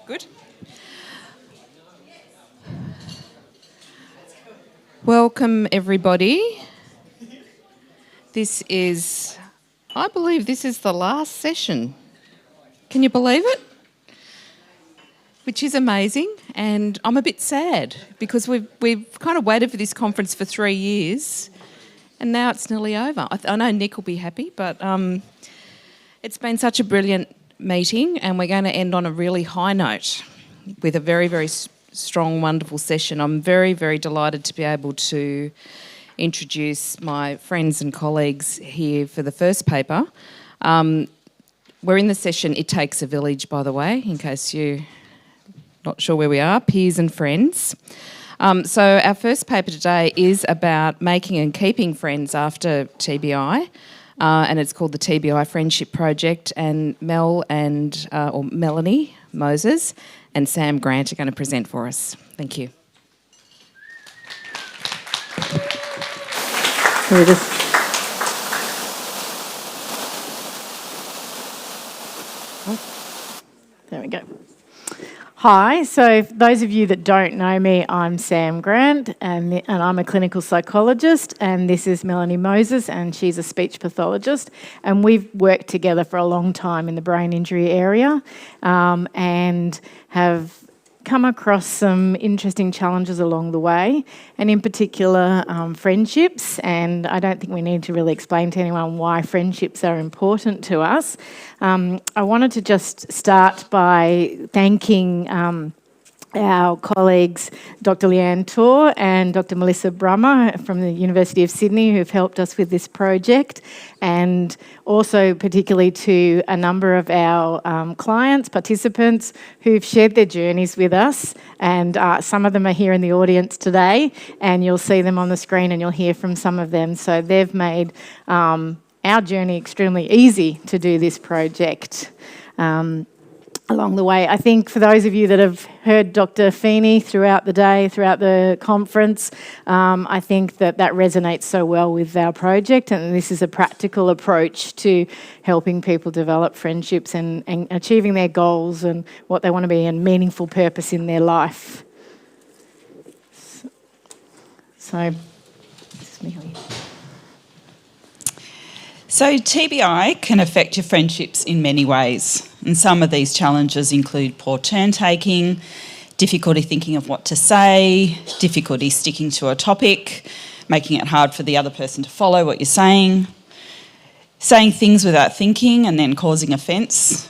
Good. Welcome, everybody. I believe this is the last session. Can you believe it? Which is amazing, and I'm a bit sad because we've kind of waited for this conference for 3 years, and now it's nearly over. I know Nick will be happy, but it's been such a brilliant meeting, and we're going to end on a really high note with a very, very strong, wonderful session. I'm very, very delighted to be able to introduce my friends and colleagues here for the first paper. We're in the session It Takes a Village, by the way, in case you're not sure where we are, peers and friends. So our first paper today is about making and keeping friends after TBI, and it's called the TBI Friendship Project, and Melanie Moses and Sam Grant are going to present for us. Thank you. There we go. Hi, so for those of you that don't know me, I'm Sam Grant and I'm a clinical psychologist, and this is Melanie Moses, and she's a speech pathologist, and we've worked together for a long time in the brain injury area and have come across some interesting challenges along the way, and in particular friendships. And I don't think we need to really explain to anyone why friendships are important to us. I wanted to just start by thanking our colleagues Dr. Leanne Torr and Dr. Melissa Brummer from the University of Sydney, who've helped us with this project, and also particularly to a number of our clients, participants who've shared their journeys with us, and some of them are here in the audience today, and you'll see them on the screen and you'll hear from some of them. So they've made our journey extremely easy to do this project. Along the way, I think for those of you that have heard Dr. Feeney throughout the day, throughout the conference, I think that resonates so well with our project, and this is a practical approach to helping people develop friendships and achieving their goals and what they want to be and meaningful purpose in their life. So, this is me. So TBI can affect your friendships in many ways, and some of these challenges include poor turn-taking, difficulty thinking of what to say, difficulty sticking to a topic, making it hard for the other person to follow what you're saying things without thinking and then causing offence,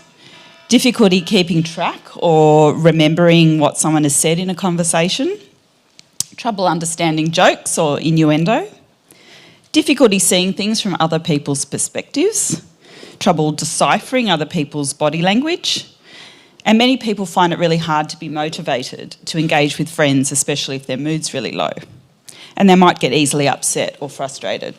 difficulty keeping track or remembering what someone has said in a conversation, trouble understanding jokes or innuendo, difficulty seeing things from other people's perspectives, trouble deciphering other people's body language, and many people find it really hard to be motivated to engage with friends, especially if their mood's really low, and they might get easily upset or frustrated.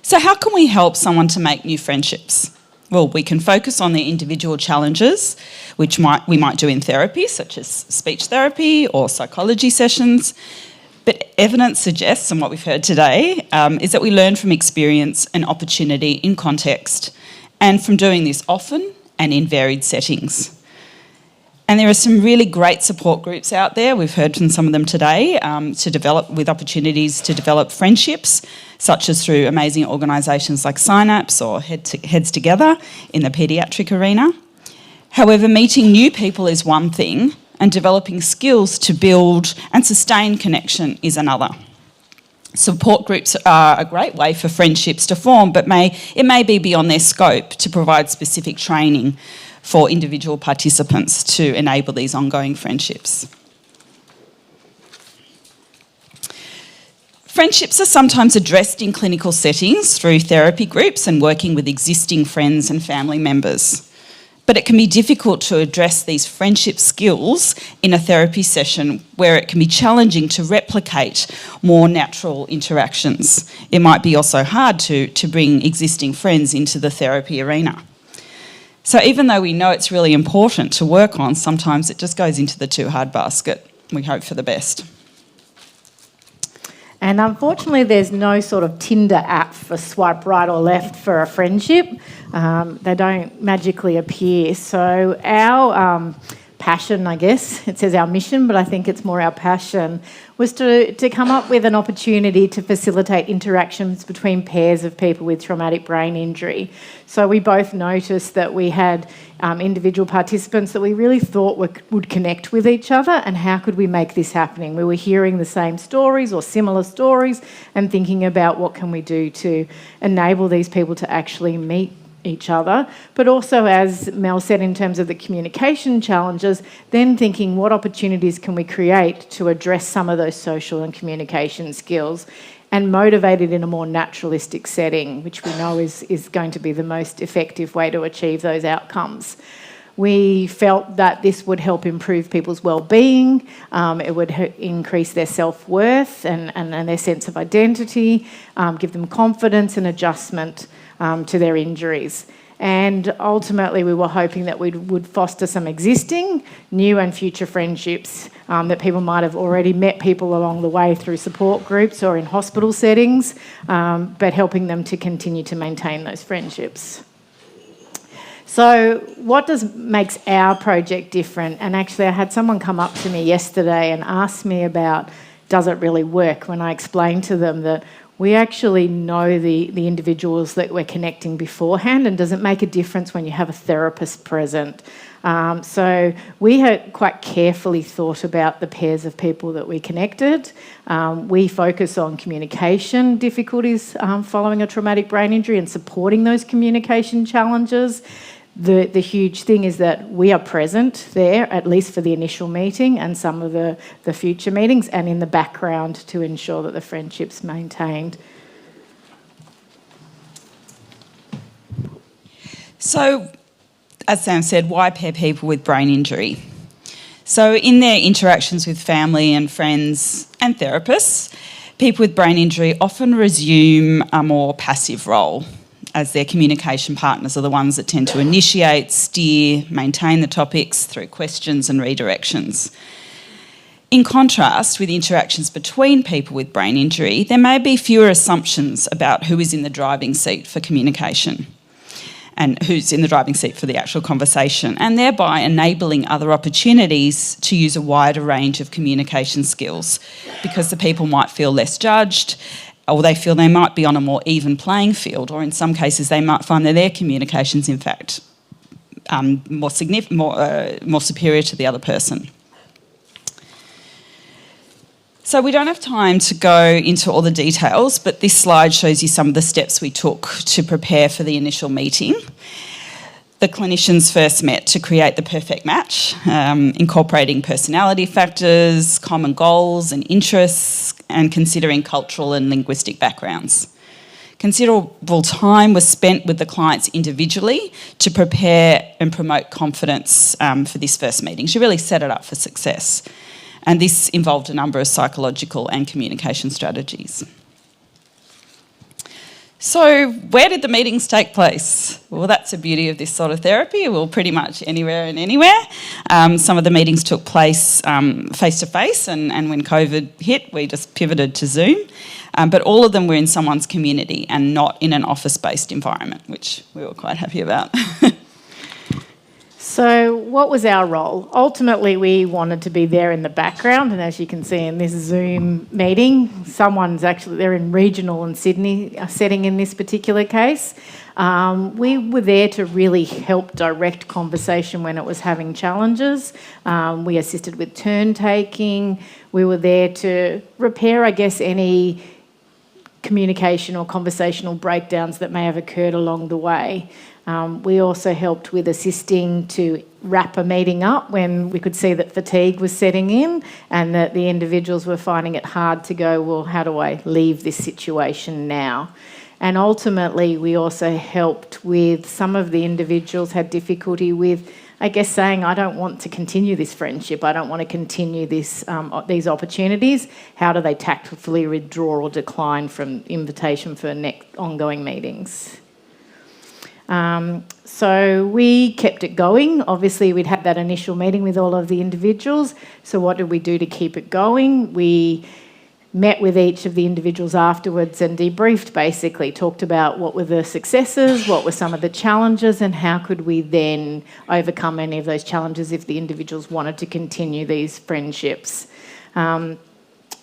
So how can we help someone to make new friendships? Well, we can focus on their individual challenges, which we might do in therapy, such as speech therapy or psychology sessions. But evidence suggests, and what we've heard today, is that we learn from experience and opportunity in context, and from doing this often and in varied settings. And there are some really great support groups out there, we've heard from some of them today, to develop with opportunities to develop friendships, such as through amazing organisations like Synapse or Heads Together in the paediatric arena. However, meeting new people is one thing, and developing skills to build and sustain connection is another. Support groups are a great way for friendships to form, but it may be beyond their scope to provide specific training for individual participants to enable these ongoing friendships. Friendships are sometimes addressed in clinical settings through therapy groups and working with existing friends and family members. But it can be difficult to address these friendship skills in a therapy session where it can be challenging to replicate more natural interactions. It might be also hard to bring existing friends into the therapy arena. So even though we know it's really important to work on, sometimes it just goes into the too hard basket. We hope for the best. And unfortunately, there's no sort of Tinder app for swipe right or left for a friendship. They don't magically appear. So our passion, I guess, it says our mission, but I think it's more our passion, was to come up with an opportunity to facilitate interactions between pairs of people with traumatic brain injury. So we both noticed that we had individual participants that we really thought would connect with each other, and how could we make this happening? We were hearing the same stories or similar stories and thinking about what can we do to enable these people to actually meet each other, but also, as Mel said, in terms of the communication challenges, then thinking what opportunities can we create to address some of those social and communication skills and motivate it in a more naturalistic setting, which we know is going to be the most effective way to achieve those outcomes. We felt that this would help improve people's well-being, it would increase their self-worth and their sense of identity, give them confidence and adjustment to their injuries. And ultimately, we were hoping that we would foster some existing, new and future friendships, that people might have already met people along the way through support groups or in hospital settings, but helping them to continue to maintain those friendships. So what makes our project different? And actually, I had someone come up to me yesterday and ask me about, does it really work, when I explained to them that we actually know the individuals that we're connecting beforehand, and does it make a difference when you have a therapist present? So we had quite carefully thought about the pairs of people that we connected. We focus on communication difficulties following a traumatic brain injury and supporting those communication challenges. The huge thing is that we are present there, at least for the initial meeting and some of the future meetings, and in the background to ensure that the friendship's maintained. So, as Sam said, why pair people with brain injury? So in their interactions with family and friends and therapists, people with brain injury often resume a more passive role, as their communication partners are the ones that tend to initiate, steer, maintain the topics through questions and redirections. In contrast with interactions between people with brain injury, there may be fewer assumptions about who is in the driving seat for communication and who's in the driving seat for the actual conversation, and thereby enabling other opportunities to use a wider range of communication skills, because the people might feel less judged, or they feel they might be on a more even playing field, or in some cases they might find that their communication's in fact more superior to the other person. So we don't have time to go into all the details, but this slide shows you some of the steps we took to prepare for the initial meeting. The clinicians first met to create the perfect match, incorporating personality factors, common goals and interests, and considering cultural and linguistic backgrounds. Considerable time was spent with the clients individually to prepare and promote confidence for this first meeting, to really set it up for success. And this involved a number of psychological and communication strategies. So where did the meetings take place? Well, that's the beauty of this sort of therapy. Well, pretty much anywhere and anywhere. Some of the meetings took place face-to-face, and when COVID hit, we just pivoted to Zoom. But all of them were in someone's community and not in an office-based environment, which we were quite happy about. So what was our role? Ultimately, we wanted to be there in the background, and as you can see in this Zoom meeting, they're in regional and Sydney setting in this particular case. We were there to really help direct conversation when it was having challenges. We assisted with turn taking. We were there to repair, I guess, any communication or conversational breakdowns that may have occurred along the way. We also helped with assisting to wrap a meeting up when we could see that fatigue was setting in and that the individuals were finding it hard to go, well, how do I leave this situation now? And ultimately, we also helped with some of the individuals had difficulty with, I guess, saying, I don't want to continue this friendship, I don't want to continue these opportunities. How do they tactfully withdraw or decline from invitation for ongoing meetings? So we kept it going. Obviously, we'd had that initial meeting with all of the individuals. So what did we do to keep it going? We met with each of the individuals afterwards and debriefed, basically, talked about what were the successes, what were some of the challenges, and how could we then overcome any of those challenges if the individuals wanted to continue these friendships.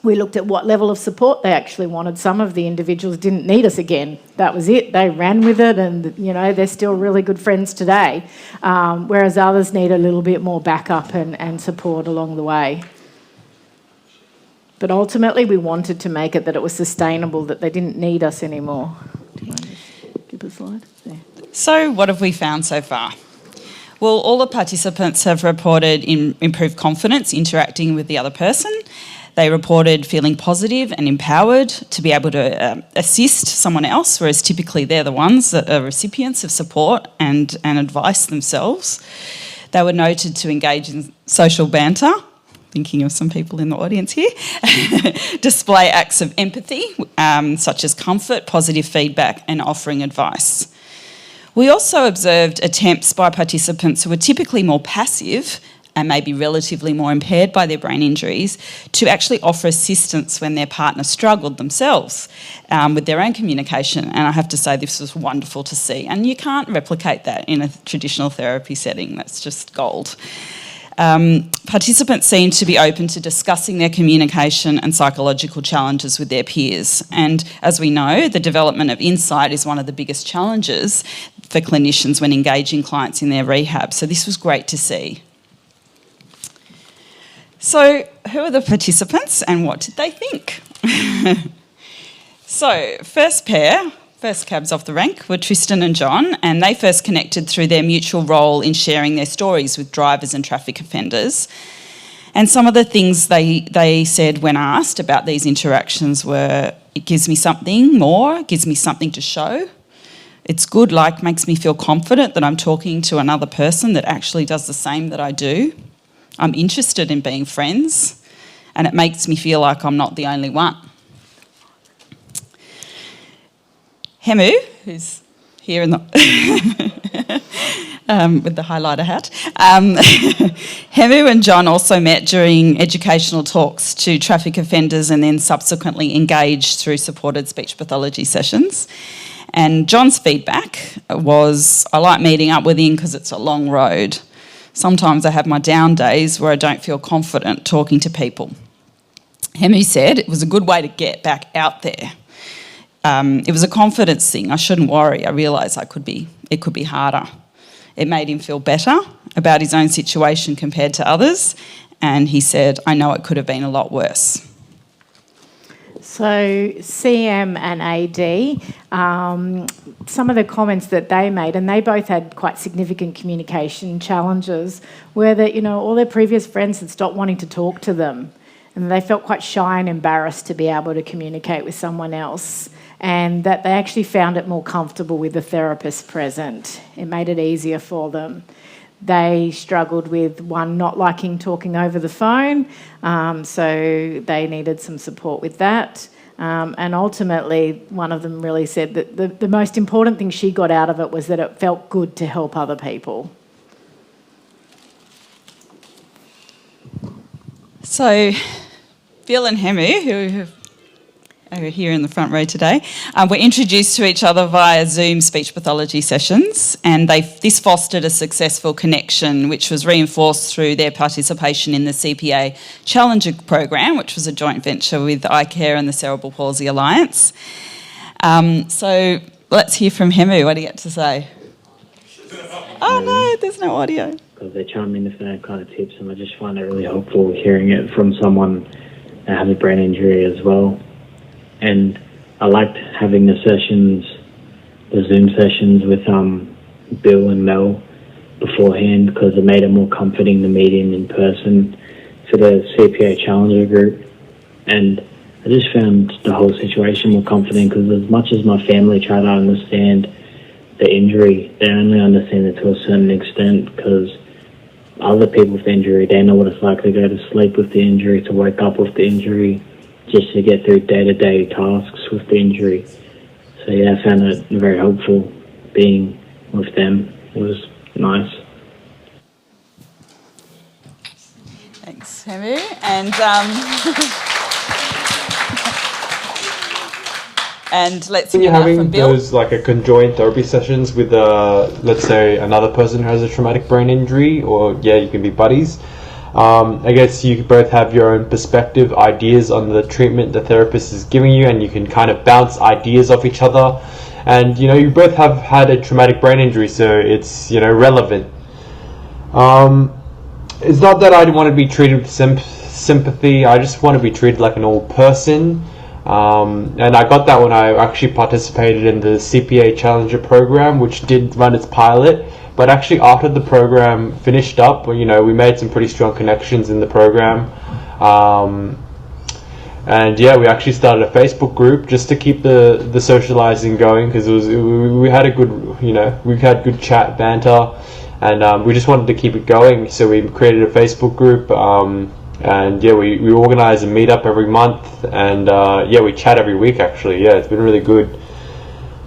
We looked at what level of support they actually wanted. Some of the individuals didn't need us again. That was it. They ran with it, and they're still really good friends today, whereas others need a little bit more backup and support along the way. But ultimately, we wanted to make it that it was sustainable, that they didn't need us anymore. Do you want to just give a slide? There. So what have we found so far? Well, all the participants have reported improved confidence interacting with the other person. They reported feeling positive and empowered to be able to assist someone else, whereas typically they're the ones that are recipients of support and advice themselves. They were noted to engage in social banter, thinking of some people in the audience here, display acts of empathy, such as comfort, positive feedback, and offering advice. We also observed attempts by participants who were typically more passive and maybe relatively more impaired by their brain injuries to actually offer assistance when their partner struggled themselves with their own communication. And I have to say this was wonderful to see. And you can't replicate that in a traditional therapy setting. That's just gold. Participants seem to be open to discussing their communication and psychological challenges with their peers. And as we know, the development of insight is one of the biggest challenges for clinicians when engaging clients in their rehab. So this was great to see. So who are the participants and what did they think? So first cabs off the rank were Tristan and John, and they first connected through their mutual role in sharing their stories with drivers and traffic offenders. And some of the things they said when asked about these interactions were, it gives me something more, it gives me something to show. It's good, makes me feel confident that I'm talking to another person that actually does the same that I do. I'm interested in being friends, and it makes me feel like I'm not the only one. Hemu, who's here in the with the highlighter hat, Hemu and John also met during educational talks to traffic offenders and then subsequently engaged through supported speech pathology sessions. And John's feedback was, I like meeting up with him because it's a long road. Sometimes I have my down days where I don't feel confident talking to people. Hemu said it was a good way to get back out there. It was a confidence thing. I shouldn't worry. I realised it could be harder. It made him feel better about his own situation compared to others. And he said, I know it could have been a lot worse. So CM and AD, some of the comments that they made, and they both had quite significant communication challenges, were that, all their previous friends had stopped wanting to talk to them. And they felt quite shy and embarrassed to be able to communicate with someone else, and that they actually found it more comfortable with the therapist present. It made it easier for them. They struggled with, one, not liking talking over the phone, so they needed some support with that. And ultimately, one of them really said that the most important thing she got out of it was that it felt good to help other people. So Bill and Hemu, who are here in the front row today, were introduced to each other via Zoom speech pathology sessions, and this fostered a successful connection which was reinforced through their participation in the CPA Challenger program, which was a joint venture with iCare and the Cerebral Palsy Alliance. So let's hear from Hemu. What do you get to say? Oh no, there's no audio. Because they chime in with that kind of tips, and I just find it really helpful hearing it from someone that has a brain injury as well. And I liked having the Zoom sessions with Bill and Mel beforehand, because it made it more comforting to meet in person for the CPA Challenger group. And I just found the whole situation more comforting, because as much as my family try to understand the injury, they only understand it to a certain extent, because other people with injury, they know what it's like to go to sleep with the injury, to wake up with the injury, just to get through day-to-day tasks with the injury. So yeah, I found it very helpful being with them. It was nice. Thanks, Hemu. And And let's When hear you're that from having Bill. those like a conjoined therapy sessions with, let's say, another person who has a traumatic brain injury, or you can be buddies. I guess you both have your own perspective, ideas on the treatment the therapist is giving you, and you can kind of bounce ideas off each other. And you both have had a traumatic brain injury, so it's relevant. It's not that I want to be treated with sympathy. I just want to be treated like an old person. And I got that when I actually participated in the CPA Challenger program, which did run its pilot. But actually, after the program finished up, we made some pretty strong connections in the program. And we actually started a Facebook group just to keep the socializing going, because we had a good, we had good chat, banter, and we just wanted to keep it going. So we created a Facebook group. And we organize a meetup every month, and we chat every week actually. It's been really good.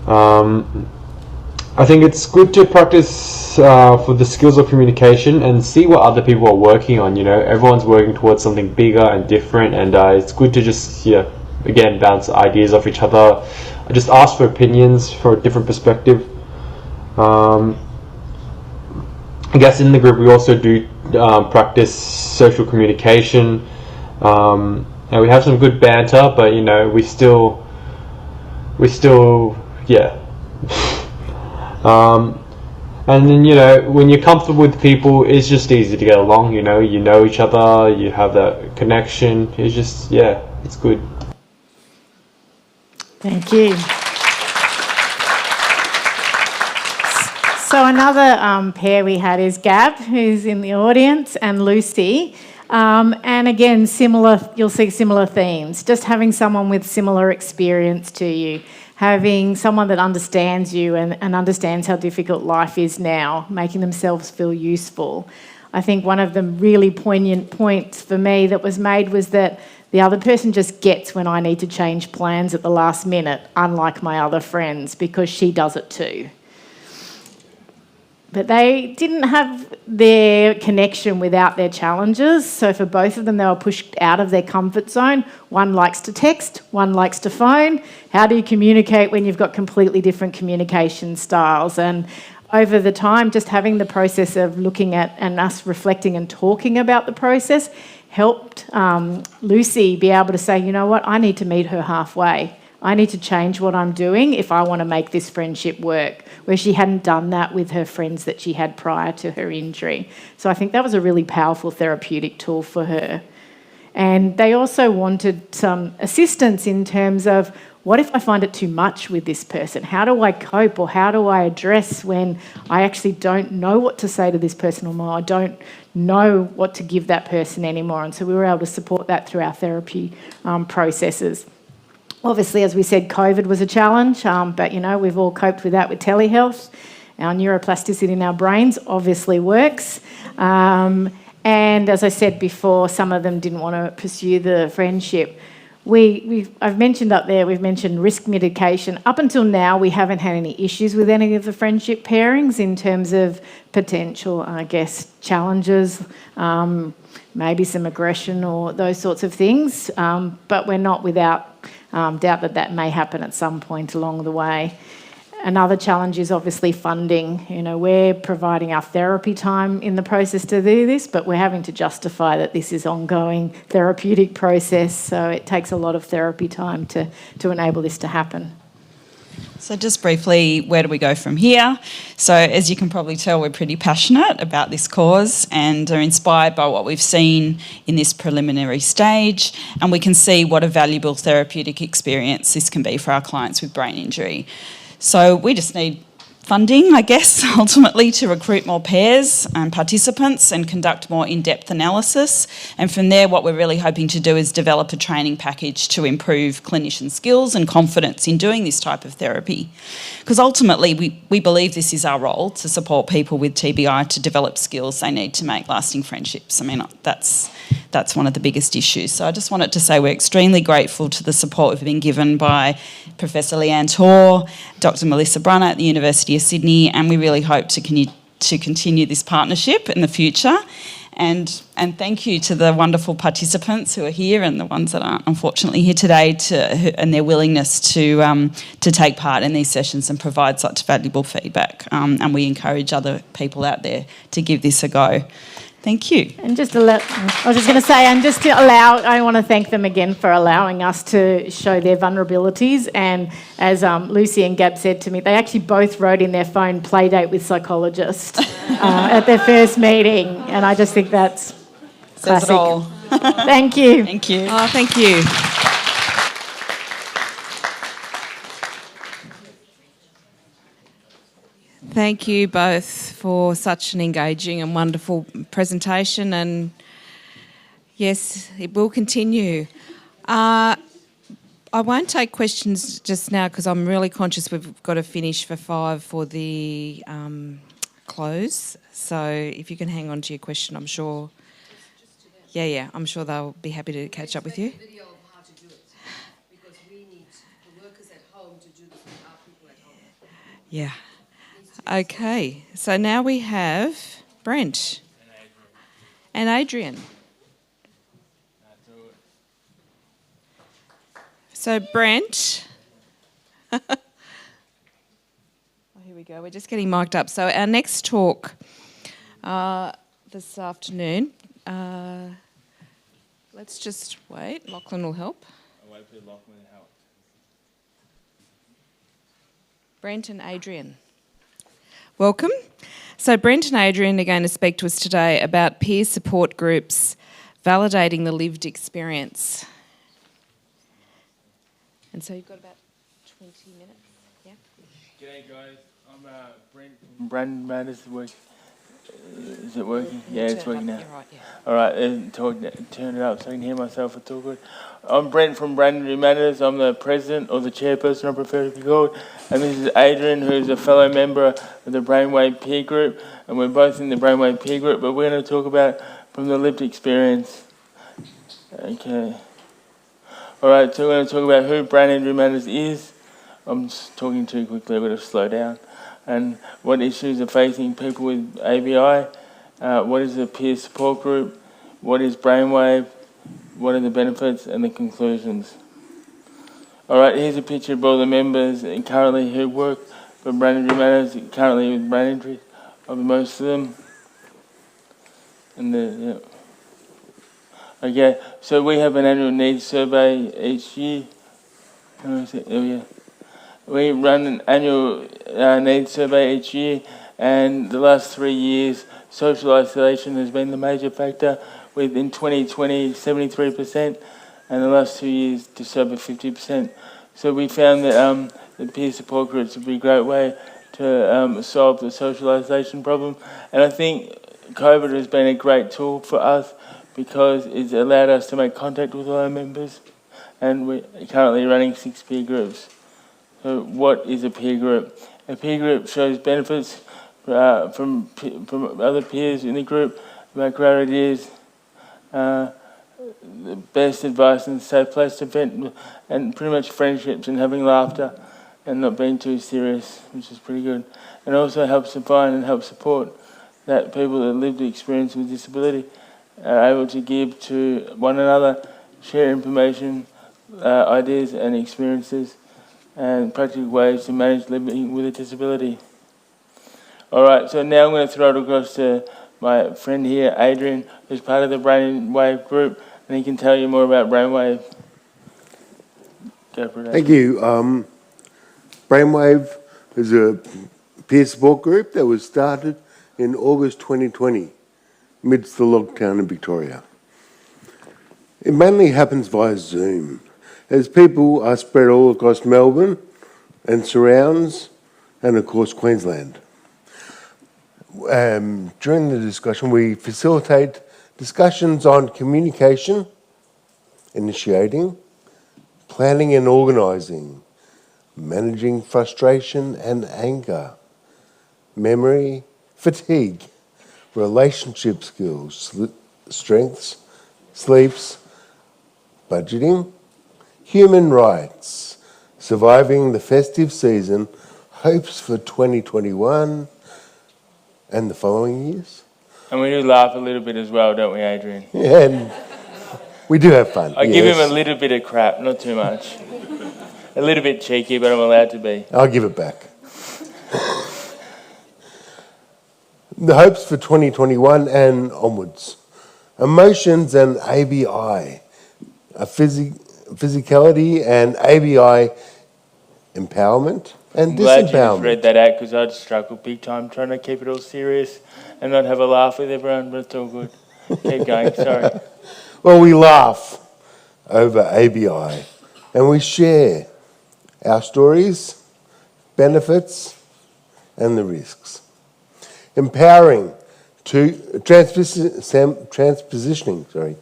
I think it's good to practice for the skills of communication and see what other people are working on. Everyone's working towards something bigger and different, and it's good to just again bounce ideas off each other. Just ask for opinions for a different perspective. I guess in the group we also do practice social communication, and we have some good banter, but we still and then when you're comfortable with people, it's just easy to get along. You know each other, you have that connection. It's just it's good. Thank you. So another pair we had is Gab, who's in the audience, and Lucy. And again, you'll see similar themes. Just having someone with similar experience to you, having someone that understands you and understands how difficult life is now, making themselves feel useful. I think one of the really poignant points for me that was made was that the other person just gets when I need to change plans at the last minute, unlike my other friends, because she does it too. But they didn't have their connection without their challenges. So for both of them, they were pushed out of their comfort zone. One likes to text, one likes to phone. How do you communicate when you've got completely different communication styles? And over the time, just having the process of looking at and us reflecting and talking about the process helped Lucy be able to say, you know what, I need to meet her halfway. I need to change what I'm doing if I want to make this friendship work, where she hadn't done that with her friends that she had prior to her injury. So I think that was a really powerful therapeutic tool for her. And they also wanted some assistance in terms of, what if I find it too much with this person? How do I cope, or how do I address when I actually don't know what to say to this person, or I don't know what to give that person anymore? And so we were able to support that through our therapy processes. Obviously, as we said, COVID was a challenge, but we've all coped with that with telehealth. Our neuroplasticity in our brains obviously works. And as I said before, some of them didn't want to pursue the friendship. I've mentioned up there, we've mentioned risk mitigation. Up until now, we haven't had any issues with any of the friendship pairings in terms of potential, challenges, maybe some aggression or those sorts of things. But we're not without doubt that may happen at some point along the way. Another challenge is obviously funding. We're providing our therapy time in the process to do this, but we're having to justify that this is ongoing therapeutic process, so it takes a lot of therapy time to enable this to happen. So just briefly, where do we go from here? So as you can probably tell, we're pretty passionate about this cause and are inspired by what we've seen in this preliminary stage, and we can see what a valuable therapeutic experience this can be for our clients with brain injury. So we just need funding, I guess, ultimately to recruit more pairs and participants and conduct more in-depth analysis. And from there, what we're really hoping to do is develop a training package to improve clinician skills and confidence in doing this type of therapy. Because ultimately, we believe this is our role, to support people with TBI to develop skills they need to make lasting friendships. I mean, that's one of the biggest issues. So I just wanted to say we're extremely grateful to the support we've been given by Professor Leanne Torr, Dr. Melissa Brunner at the University of Sydney, and we really hope to continue this partnership in the future. And thank you to the wonderful participants who are here and the ones that aren't unfortunately here today and their willingness to take part in these sessions and provide such valuable feedback. And we encourage other people out there to give this a go. Thank you. And just to I was just going to say, and just to I want to thank them again for allowing us to show their vulnerabilities. And as Lucy and Gab said to me, they actually both wrote in their phone "Playdate with psychologist" at their first meeting, and I just think that's Says classic. it all. Thank you. Thank you. Oh, thank you. Thank you both for such an engaging and wonderful presentation, and yes, it will continue. I won't take questions just now because I'm really conscious we've got to finish for 5 for the close. So if you can hang on to your question, I'm sure. Yeah, I'm sure they'll be happy to catch up with you. Video of how to do it, because we need the workers at home to do this with our people at home. Yeah. Okay, so now we have Brent and Adrian. So Brent, oh, here we go, we're just getting mic'd up. So our next talk this afternoon, let's just wait, Lachlan will help. I'll wait for Lachlan to help. Brent and Adrian. Welcome. So Brent and Adrian are going to speak to us today about peer support groups validating the lived experience. And so you've got about 20 minutes, yeah? G'day guys, I'm Brent from Brandon Matters. Is it working? Yeah, it's working now. You're right, yeah. Alright, turn it up so I can hear myself, it's all good. I'm Brent from Brandon Matters. I'm the president or the chairperson, I prefer to be called. And this is Adrian, who's a fellow member of the Brainwave peer group. And we're both in the Brainwave peer group, but we're going to talk about from the lived experience. Okay. Alright, so we're going to talk about who Brandon Matters is. I'm just talking too quickly, I've got to slow down. And what issues are facing people with ABI. What is a peer support group? What is Brainwave? What are the benefits and the conclusions? Alright, here's a picture of all the members currently who work for Brain Injury Matters, currently with brain injuries, of most of them. And okay, so we have an annual needs survey each year. We run an annual needs survey each year, and the last 3 years social isolation has been the major factor, with in 2020 73%, and the last 2 years just over 50%. So we found that the peer support groups would be a great way to solve the socialisation problem. And I think COVID has been a great tool for us because it's allowed us to make contact with all our members, and we're currently running 6 peer groups. So what is a peer group? A peer group shows benefits from other peers in the group about great ideas, the best advice and safe place to vent, and pretty much friendships and having laughter and not being too serious, which is pretty good. And also helps define and help support that people that live the experience with disability are able to give to one another, share information, ideas and experiences, and practical ways to manage living with a disability. Alright, so now I'm going to throw it across to my friend here, Adrian, who's part of the Brainwave group, and he can tell you more about Brainwave. Go for it. Thank you. Brainwave is a peer support group that was started in August 2020, amidst the lockdown in Victoria. It mainly happens via Zoom, as people are spread all across Melbourne and surrounds, and of course Queensland. During the discussion, we facilitate discussions on communication, initiating, planning and organising, managing frustration and anger, memory, fatigue, relationship skills, strengths, sleeps, budgeting, human rights, surviving the festive season, hopes for 2021 and the following years, And we do laugh a little bit as well, don't we, Adrian? Yeah, and we do have fun. I give him a yes. little bit of crap, not too much. A little bit cheeky, but I'm allowed to be. I'll give it back. The hopes for 2021 and onwards. Emotions and ABI. Physicality and ABI empowerment and I'm glad you just disempowerment. read that out because I'd struggle big time trying to keep it all serious and not have a laugh with everyone, but it's all good. Keep going, sorry. Well, we laugh over ABI and we share our stories, benefits, and the risks. Empowering to transpositioning,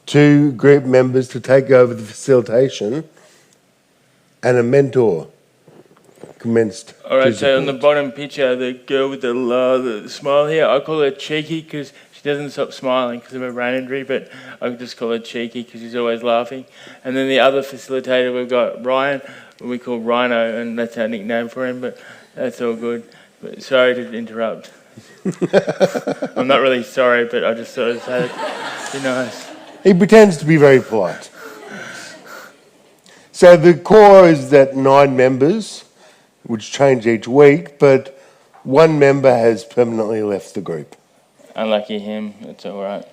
to group members to take over the facilitation, and a mentor commenced. All right, so on the bottom picture, the girl with the smile here, I call her cheeky because she doesn't stop smiling because of her brain injury, but I just call her cheeky because she's always laughing. And then the other facilitator, we've got Ryan, we call Rhino, and that's our nickname for him, but that's all good. But sorry to interrupt. I'm not really sorry, but I just thought I'd say it. Be nice. He pretends to be very polite. So the core is that 9 members, which change each week, but 1 member has permanently left the group. Unlucky him, it's all right.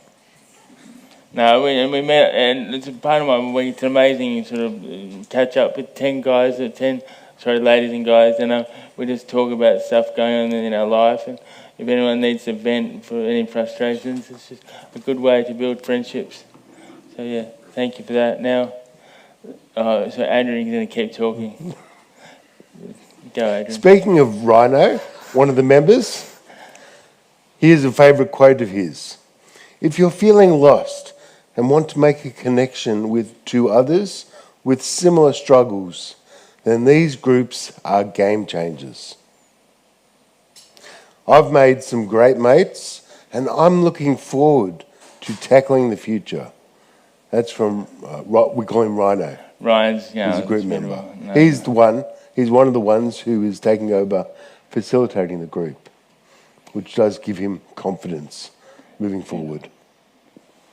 No, we met, and it's a part of my week. It's amazing sort of catch up with 10 guys, ladies and guys, and we just talk about stuff going on in our life. And if anyone needs to vent for any frustrations, it's just a good way to build friendships. So yeah, thank you for that. Now, so Adrian's going to keep talking. Go, Adrian. Speaking of Rhino, one of the members, here's a favourite quote of his. If you're feeling lost and want to make a connection with 2 others with similar struggles, then these groups are game changers. I've made some great mates and I'm looking forward to tackling the future. That's from, we call him Rhino. Ryan's, He's a group member. No. He's one of the ones who is taking over facilitating the group, which does give him confidence moving forward.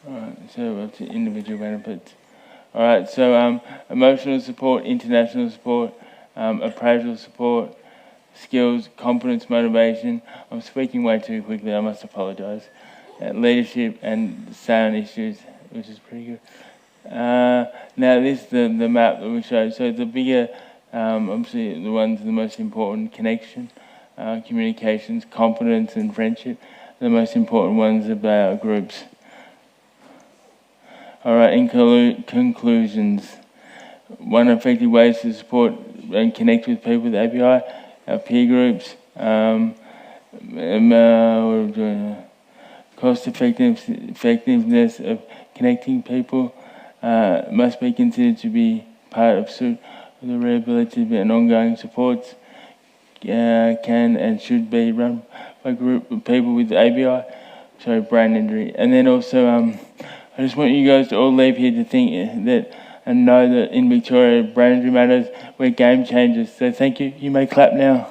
All right, so up to individual benefits. All right, so emotional support, international support, appraisal support, skills, confidence, motivation. I'm speaking way too quickly, I must apologise. Leadership and sound issues, which is pretty good. Now this is the map that we showed. So the bigger, obviously the ones the most important, connection, communications, confidence and friendship. The most important ones are our groups. All right, in conclusions, one effective way is to support and connect with people with ABI, our peer groups, cost effectiveness of connecting people must be considered to be part of the rehabilitative and ongoing supports can and should be run by a group of people with ABI, brain injury. And then also, I just want you guys to all leave here to think that and know that in Victoria, brain injury matters, we're game changers. So thank you. You may clap now.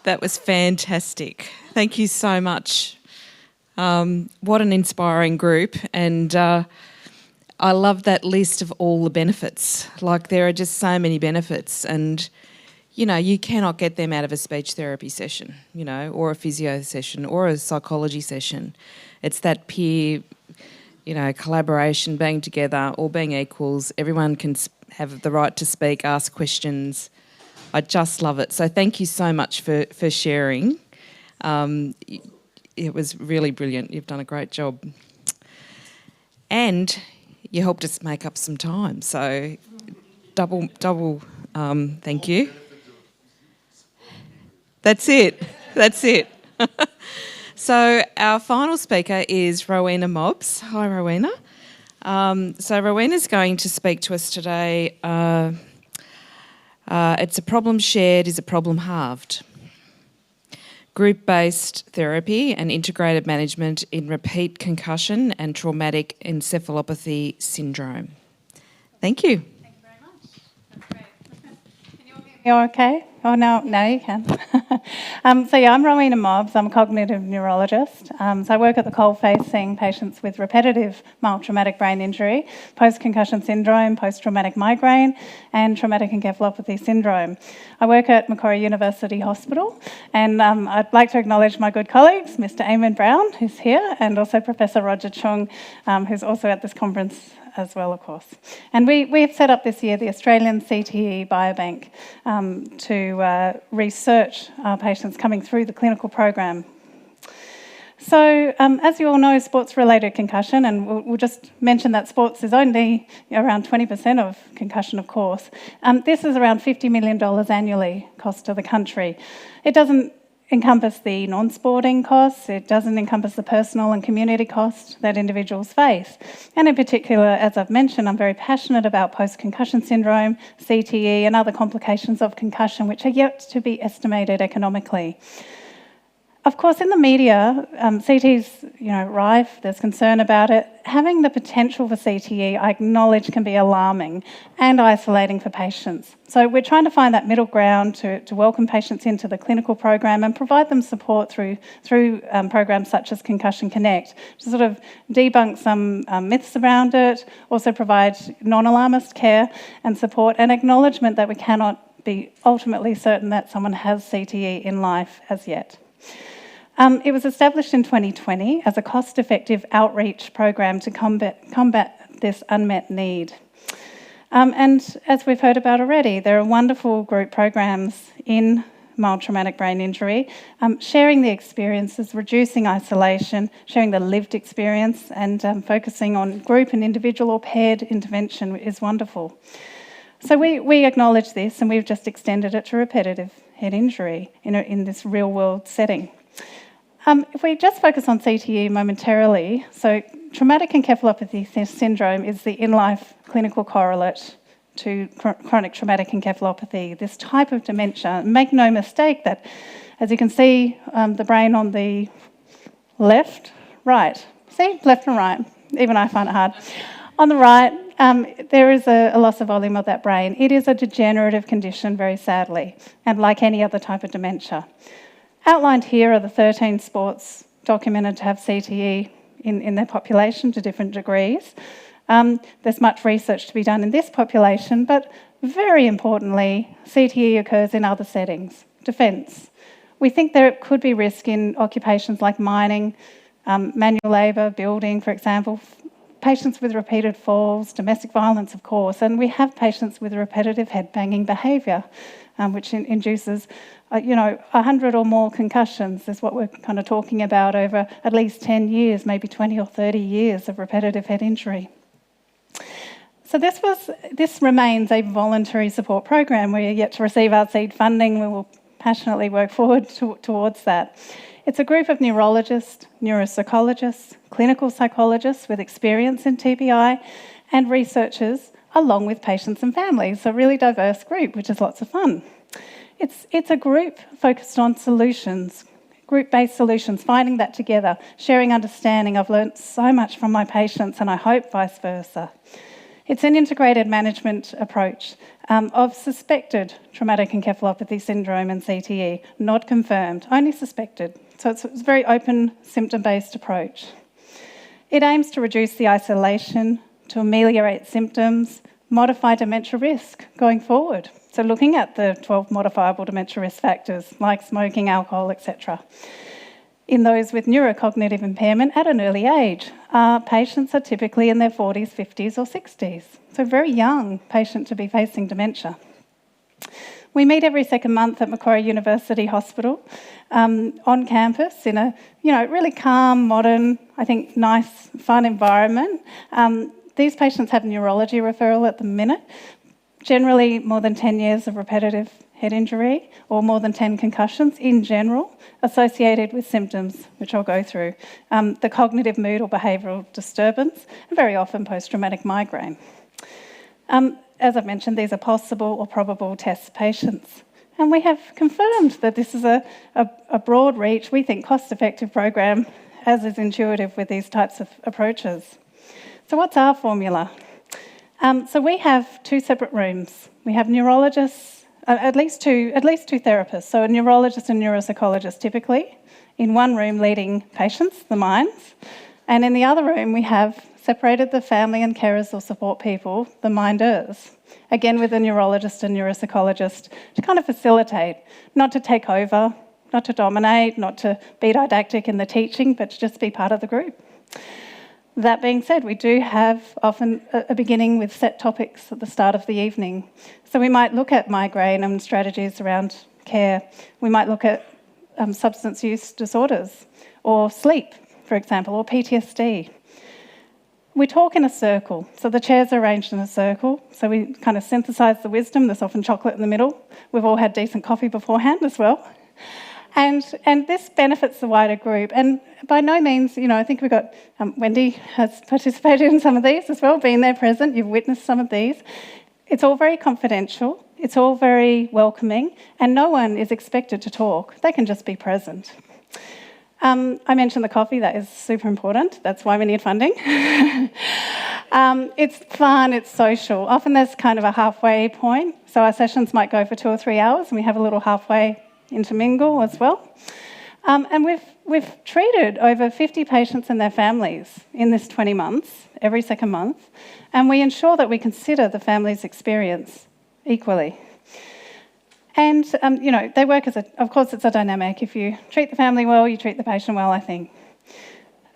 That was fantastic. Thank you so much. What an inspiring group. And I love that list of all the benefits. Like, there are just so many benefits. And, you know, you cannot get them out of a speech therapy session, you know, or a physio session or a psychology session. It's that peer, you know, collaboration, being together, all being equals. Everyone can have the right to speak, ask questions. I just love it. So thank you so much for sharing. It was really brilliant. You've done a great job. And you helped us make up some time. So double thank you. That's it. So our final speaker is Rowena Mobbs. Hi, Rowena. So Rowena's going to speak to us today. It's a problem shared is a problem halved. Group-based therapy and integrated management in repeat concussion and traumatic encephalopathy syndrome. Thank you. Thank you very much. You're okay? Oh, no, now you can. So yeah, I'm Rowena Mobbs. I'm a cognitive neurologist. So I work at the coalface seeing patients with repetitive mild traumatic brain injury, post-concussion syndrome, post-traumatic migraine, and traumatic encephalopathy syndrome. I work at Macquarie University Hospital, and I'd like to acknowledge my good colleagues, Mr. Eamon Brown, who's here, and also Professor Roger Chung, who's also at this conference as well, of course. And we've set up this year the Australian CTE Biobank to research patients coming through the clinical program. So, as you all know, sports-related concussion, and we'll just mention that sports is only around 20% of concussion, of course. This is around $50 million annually cost to the country. It doesn't encompass the non-sporting costs, it doesn't encompass the personal and community costs that individuals face. And in particular, as I've mentioned, I'm very passionate about post-concussion syndrome, CTE, and other complications of concussion, which are yet to be estimated economically. Of course, in the media, CTE's rife, there's concern about it. Having the potential for CTE, I acknowledge, can be alarming and isolating for patients. So we're trying to find that middle ground to welcome patients into the clinical program and provide them support through programs such as Concussion Connect, to sort of debunk some myths around it, also provide non-alarmist care and support and acknowledgement that we cannot be ultimately certain that someone has CTE in life as yet. It was established in 2020 as a cost-effective outreach program to combat this unmet need. And as we've heard about already, there are wonderful group programs in mild traumatic brain injury, sharing the experiences, reducing isolation, sharing the lived experience, and focusing on group and individual or paired intervention is wonderful. So we acknowledge this, and we've just extended it to repetitive head injury in this real-world setting. If we just focus on CTE momentarily, so traumatic encephalopathy syndrome is the in-life clinical correlate to chronic traumatic encephalopathy, this type of dementia. Make no mistake that, as you can see, the brain on the left, see, left and right, even I find it hard. On the right, there is a loss of volume of that brain. It is a degenerative condition, very sadly, and like any other type of dementia. Outlined here are the 13 sports documented to have CTE in their population to different degrees. There's much research to be done in this population, but very importantly, CTE occurs in other settings. Defence. We think there could be risk in occupations like mining, manual labour, building, for example, patients with repeated falls, domestic violence, of course, and we have patients with repetitive head-banging behaviour, which induces 100 or more concussions is what we're kind of talking about over at least 10 years, maybe 20 or 30 years of repetitive head injury. So this remains a voluntary support program. We're yet to receive our seed funding. We will passionately work forward towards that. It's a group of neurologists, neuropsychologists, clinical psychologists with experience in TBI, and researchers, along with patients and families. So a really diverse group, which is lots of fun. It's a group focused on solutions, group-based solutions, finding that together, sharing understanding. I've learnt so much from my patients, and I hope vice versa. It's an integrated management approach of suspected traumatic encephalopathy syndrome and CTE, not confirmed, only suspected. So it's a very open, symptom-based approach. It aims to reduce the isolation, to ameliorate symptoms, modify dementia risk going forward. So looking at the 12 modifiable dementia risk factors, like smoking, alcohol, etc. In those with neurocognitive impairment at an early age, patients are typically in their 40s, 50s or 60s. So very young patient to be facing dementia. We meet every second month at Macquarie University Hospital on campus in a really calm, modern, I think nice, fun environment. These patients have neurology referral at the minute, generally more than 10 years of repetitive head injury or more than 10 concussions in general associated with symptoms, which I'll go through, the cognitive, mood or behavioural disturbance, and very often post-traumatic migraine. As I've mentioned, these are possible or probable test patients. And we have confirmed that this is a broad reach, we think cost-effective program, as is intuitive with these types of approaches. So what's our formula? So we have two separate rooms. We have neurologists at least two therapists, so a neurologist and neuropsychologist typically, in one room leading patients, the minds, and in the other room we have separated the family and carers or support people, the minders, again with a neurologist and neuropsychologist to kind of facilitate, not to take over, not to dominate, not to be didactic in the teaching, but to just be part of the group. That being said, we do have often a beginning with set topics at the start of the evening. So we might look at migraine and strategies around care. We might look at substance use disorders or sleep, for example, or PTSD. We talk in a circle. So the chairs are arranged in a circle. So we kind of synthesise the wisdom. There's often chocolate in the middle. We've all had decent coffee beforehand as well. And this benefits the wider group. And by no means, I think we've got, Wendy has participated in some of these as well, been there present, you've witnessed some of these. It's all very confidential, it's all very welcoming, and no one is expected to talk. They can just be present. I mentioned the coffee, that is super important. That's why we need funding. It's fun, it's social. Often there's kind of a halfway point. So our sessions might go for 2 or 3 hours and we have a little halfway intermingle as well. And we've treated over 50 patients and their families in this 20 months, every second month, and we ensure that we consider the family's experience equally. And, they work of course it's a dynamic. If you treat the family well, you treat the patient well, I think.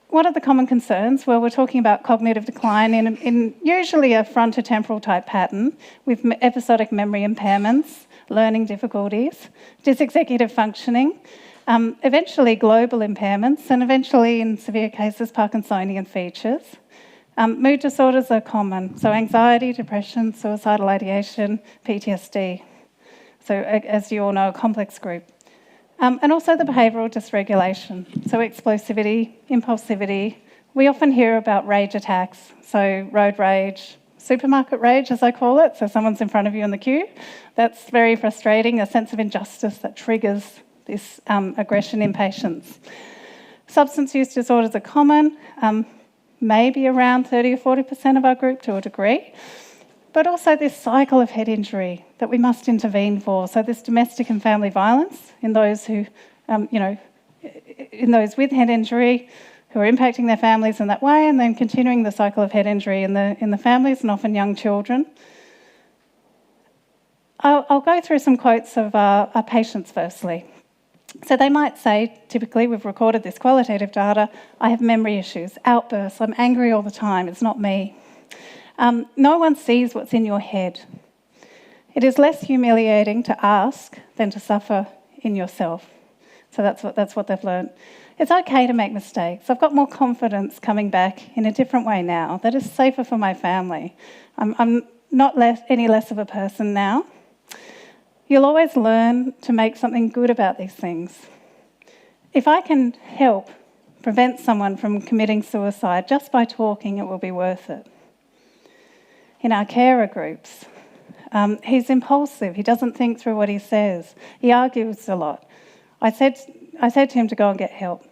What are the common concerns? Well, we're talking about cognitive decline in usually a frontotemporal type pattern with episodic memory impairments, learning difficulties, dysexecutive functioning, eventually global impairments, and eventually, in severe cases, Parkinsonian features. Mood disorders are common, so anxiety, depression, suicidal ideation, PTSD. So, as you all know, a complex group. And also the behavioural dysregulation, so explosivity, impulsivity. We often hear about rage attacks, so road rage, supermarket rage, as I call it, so someone's in front of you in the queue. That's very frustrating, a sense of injustice that triggers this aggression in patients. Substance use disorders are common, maybe around 30 or 40% of our group to a degree, but also this cycle of head injury that we must intervene for. So this domestic and family violence in those who, in those with head injury, who are impacting their families in that way, and then continuing the cycle of head injury in the families and often young children. I'll go through some quotes of our patients firstly. So they might say, typically, we've recorded this qualitative data, I have memory issues, outbursts, I'm angry all the time, it's not me. No one sees what's in your head. It is less humiliating to ask than to suffer in yourself. So that's what they've learned. It's okay to make mistakes. I've got more confidence coming back in a different way now that is safer for my family. I'm not any less of a person now. You'll always learn to make something good about these things. If I can help prevent someone from committing suicide just by talking, it will be worth it. In our carer groups, he's impulsive. He doesn't think through what he says. He argues a lot. I said to him to go and get help.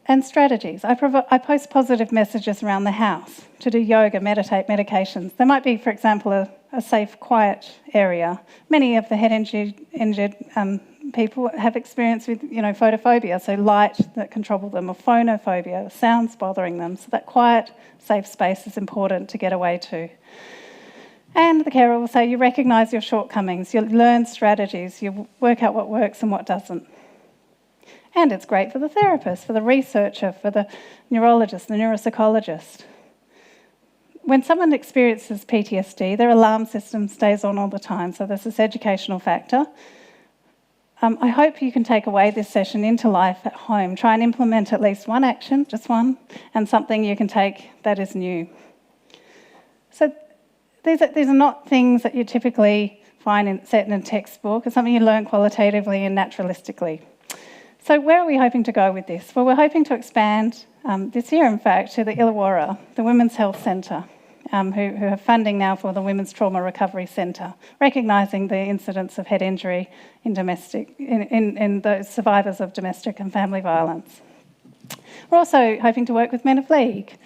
And strategies. I post positive messages around the house to do yoga, meditate, medications. There might be, for example, a safe, quiet area. Many of the head injured people have experience with, photophobia, so light that can trouble them, or phonophobia, sounds bothering them. So that quiet, safe space is important to get away to. And the carer will say, you recognise your shortcomings, you learn strategies, you work out what works and what doesn't. And it's great for the therapist, for the researcher, for the neurologist, the neuropsychologist. When someone experiences PTSD, their alarm system stays on all the time, so there's this educational factor. I hope you can take away this session into life at home. Try and implement at least one action, just one, and something you can take that is new. So these are not things that you typically find set in a textbook. It's something you learn qualitatively and naturalistically. So where are we hoping to go with this? Well, we're hoping to expand this year, in fact, to the Illawarra, the Women's Health Centre, who have funding now for the Women's Trauma Recovery Centre, recognising the incidence of head injury in those survivors of domestic and family violence. We're also hoping to work with Men of League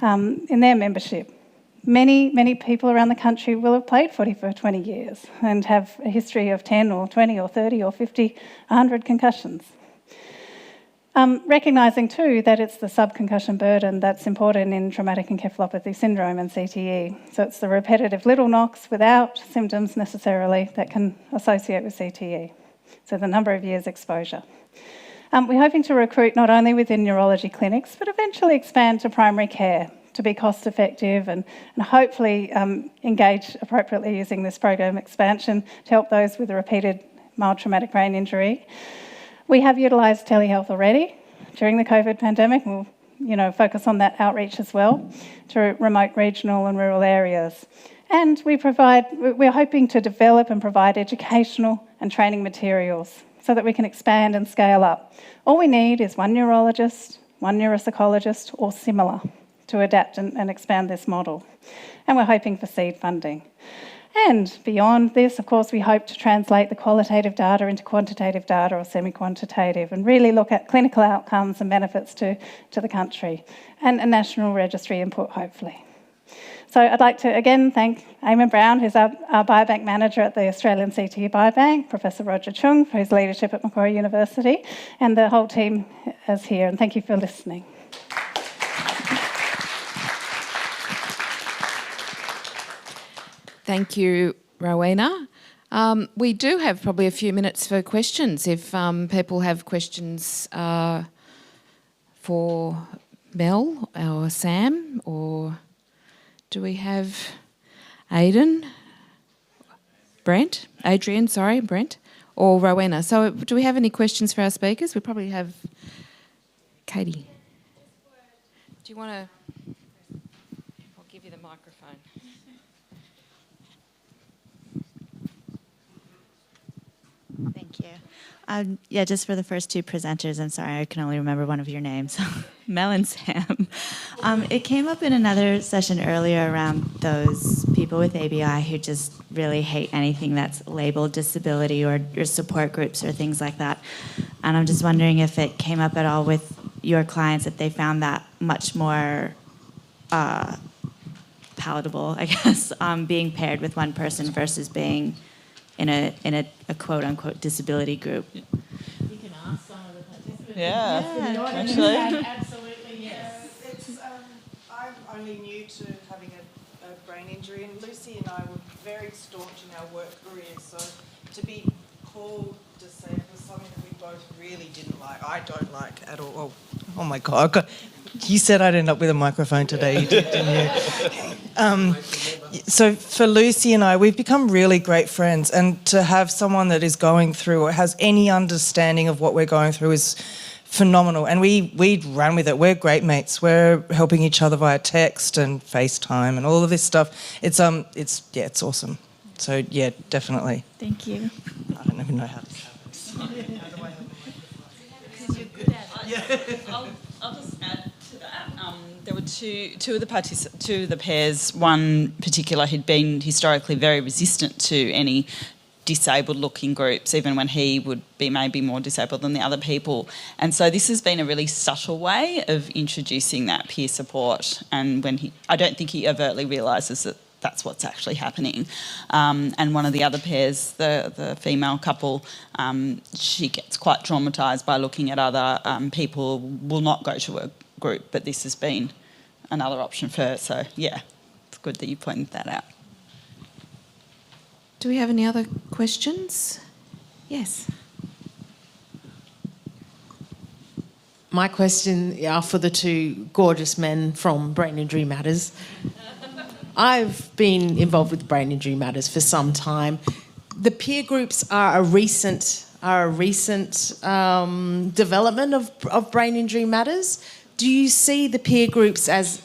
in their membership. Many people around the country will have played footy for 20 years and have a history of 10 or 20 or 30 or 50, 100 concussions. Recognising too that it's the subconcussion burden that's important in traumatic encephalopathy syndrome and CTE. So it's the repetitive little knocks without symptoms necessarily that can associate with CTE. So the number of years exposure. We're hoping to recruit not only within neurology clinics, but eventually expand to primary care to be cost effective and hopefully engage appropriately using this program expansion to help those with a repeated mild traumatic brain injury. We have utilised telehealth already during the COVID pandemic. We'll focus on that outreach as well to remote regional and rural areas. And we're hoping to develop and provide educational and training materials so that we can expand and scale up. All we need is one neurologist, one neuropsychologist or similar to adapt and expand this model. And we're hoping for seed funding. And beyond this, of course, we hope to translate the qualitative data into quantitative data or semi-quantitative and really look at clinical outcomes and benefits to the country and a national registry input, hopefully. So I'd like to again thank Eamon Brown, who's our biobank manager at the Australian CTE Biobank, Professor Roger Chung for his leadership at Macquarie University, and the whole team is here. And thank you for listening. Thank you, Rowena. We do have probably a few minutes for questions. If people have questions for Mel or Sam, or do we have Adrian, Brent, or Rowena? So do we have any questions for our speakers? We probably have Katie. Do you want to... I'll give you the microphone. Thank you. Yeah, just for the first two presenters, I'm sorry, I can only remember one of your names, Mel and Sam. It came up in another session earlier around those people with ABI who just really hate anything that's labeled disability or support groups or things like that. And I'm just wondering if it came up at all with your clients, if they found that much more palatable, I guess, being paired with one person versus being in a quote unquote disability group. You can ask some of the participants. Yeah, actually. Absolutely, yes. I'm only new to having a brain injury, and Lucy and I were very staunch in our work careers, so to be called disabled was something that we both really didn't like. I don't like at all. Oh my God. You said I'd end up with a microphone today, you did, didn't you? So for Lucy and I, we've become really great friends, and to have someone that is going through or has any understanding of what we're going through is phenomenal. And we ran with it. We're great mates. We're helping each other via text and FaceTime and all of this stuff. It's awesome. So yeah, definitely. Thank you. I don't even know how this happens. Because you're good at it. I'll just add to that. There were two of the pairs. One particular who'd been historically very resistant to any disabled-looking groups, even when he would be maybe more disabled than the other people. And so this has been a really subtle way of introducing that peer support. And I don't think he overtly realises that that's what's actually happening. And one of the other pairs, the female couple, she gets quite traumatised by looking at other people, will not go to a group, but this has been another option for her. So, yeah, it's good that you pointed that out. Do we have any other questions? Yes. My question are for the two gorgeous men from Brain Injury Matters. I've been involved with Brain Injury Matters for some time. The peer groups are a recent development of Brain Injury Matters. Do you see the peer groups as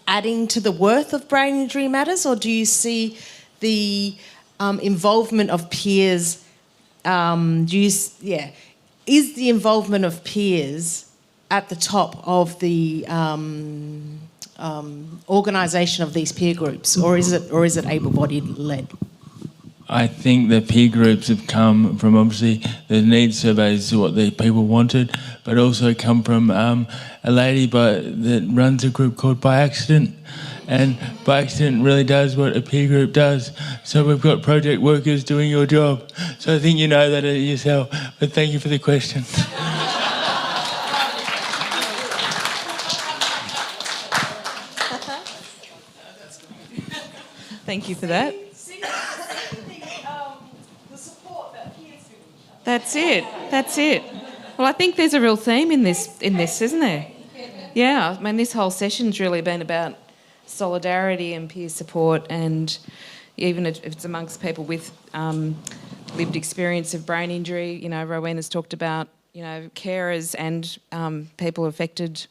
adding to the worth of Brain Injury Matters, or do you see the involvement of peers? Is the involvement of peers at the top of the organisation of these peer groups, or is it able-bodied led? I think the peer groups have come from obviously the needs surveys to what the people wanted, but also come from a lady that runs a group called By Accident. And By Accident really does what a peer group does. So we've got project workers doing your job. So I think you know that yourself, but thank you for the question. Thank you for that. That's it. That's it. Well, I think there's a real theme in this, isn't there? Yeah. I mean, this whole session's really been about solidarity and peer support, and even if it's amongst people with lived experience of brain injury. You know, Rowena's talked about, you know, carers and people affected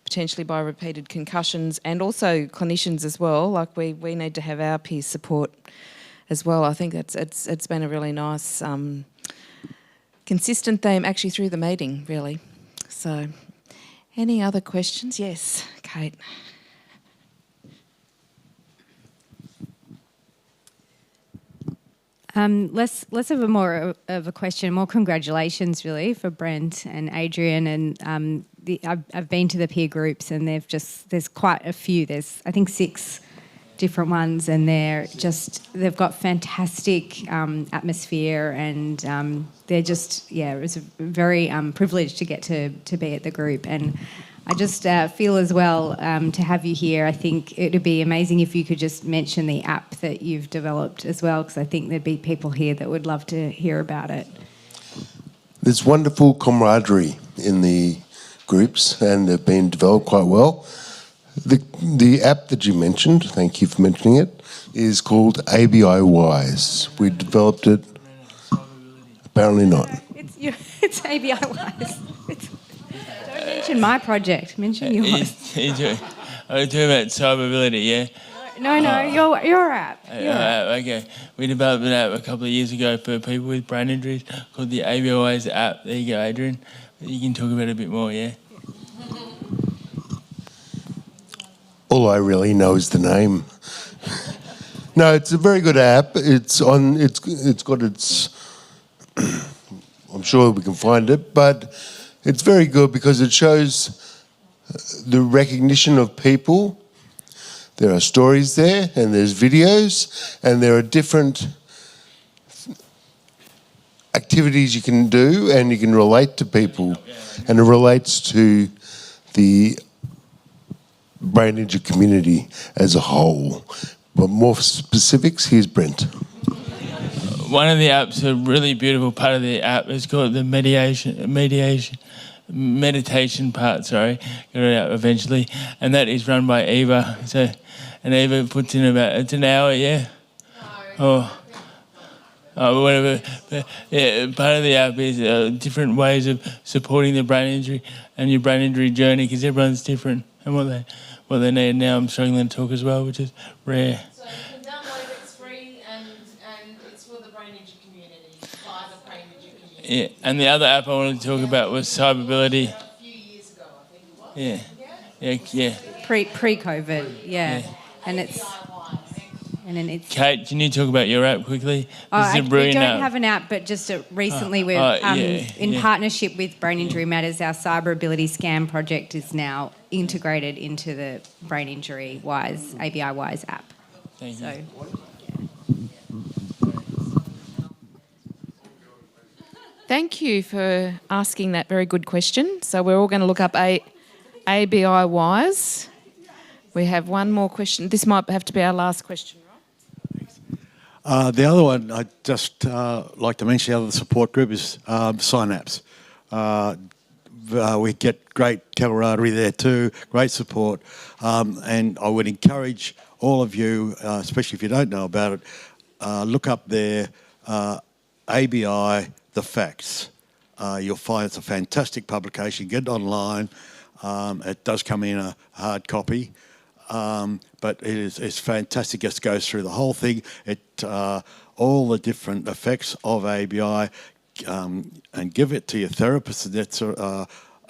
potentially by repeated concussions, and also clinicians as well. Like we need to have our peer support as well. I think it's been a really nice consistent theme actually through the meeting, really. So, any other questions? Yes, Kate. Less of a more of a question, more congratulations really for Brent and Adrian, and I've been to the peer groups and there's quite a few. There's I think 6 different ones, and they've got fantastic atmosphere, and they're just it was very privileged to get to be at the group. And I just feel as well to have you here. I think it would be amazing if you could just mention the app that you've developed as well, because I think there'd be people here that would love to hear about it. There's wonderful camaraderie in the groups, and they've been developed quite well. The app that you mentioned, thank you for mentioning it, is called ABI Wise. We developed it. Apparently not. It's ABI Wise. Don't mention my project. Mention yours. Are you talking about cyberability? Yeah. No, your app. Okay. We developed an app a couple of years ago for people with brain injuries called the ABI Wise app. There you go, Adrian. You can talk about it a bit more. Yeah. All I really know is the name. No, it's a very good app. It's got its. I'm sure we can find it, but it's very good because it shows the recognition of people. There are stories there, and there's videos, and there are different activities you can do, and you can relate to people, and it relates to the brain injury community as a whole. But more specifics, here's Brent. One of the apps, a really beautiful part of the app is called the meditation part, get it out eventually, and that is run by Eva. So, and Eva puts in it's an hour, yeah? Whatever. But, yeah, part of the app is different ways of supporting the brain injury and your brain injury journey, because everyone's different and what they need. Now I'm struggling to talk as well, which is rare. So you can download it, it's free, and it's for the brain injury community, by the brain injury community. Yeah, and the other app I wanted to talk about was cyberability. A few years ago, I think it was. Yeah. Pre-COVID, yeah. And it's Kate, can you talk about your app quickly? We don't have an app, but just recently we've in partnership with Brain Injury Matters, our Cyberability Scan project is now integrated into the Brain Injury Wise, ABI Wise app. Thank you. Thank you for asking that very good question. So we're all going to look up ABI Wise. We have one more question. This might have to be our last question, right? The other one I'd just like to mention, the other support group is Synapse. We get great camaraderie there too, great support. And I would encourage all of you, especially if you don't know about it, look up their ABI, The Facts. You'll find it's a fantastic publication. Get it online. It does come in a hard copy. But it's fantastic. It goes through the whole thing. All the different effects of ABI, and give it to your therapist. That's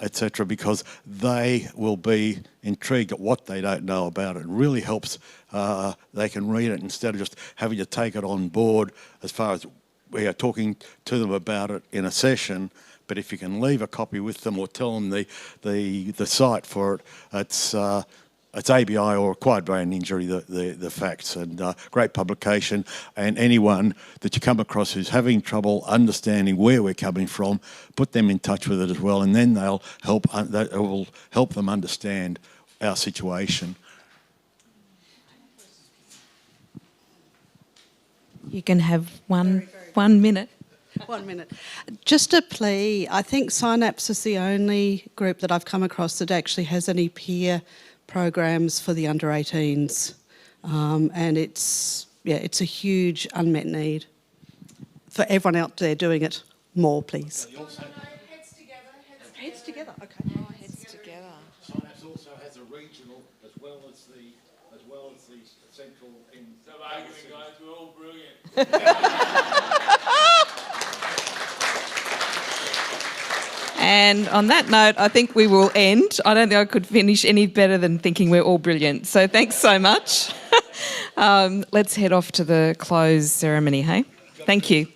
etc., because they will be intrigued at what they don't know about it. It really helps. They can read it instead of just having to take it on board as far as we are talking to them about it in a session. But if you can leave a copy with them or tell them the site for it, it's ABI or acquired brain injury, the facts, and great publication. And anyone that you come across who's having trouble understanding where we're coming from, put them in touch with it as well, and then that will help them understand our situation. You can have one minute. 1 minute. Just a plea. I think Synapse is the only group that I've come across that actually has any peer programs for the under 18s, and it's a huge unmet need for everyone out there doing it. More, please. Heads together. Heads together. Okay. Oh, heads together. Synapse also has a regional as well as the central. Stop arguing, guys. We're all brilliant. And on that note, I think we will end. I don't think I could finish any better than thinking we're all brilliant. So thanks so much. Let's head off to the close ceremony, hey? Thank you.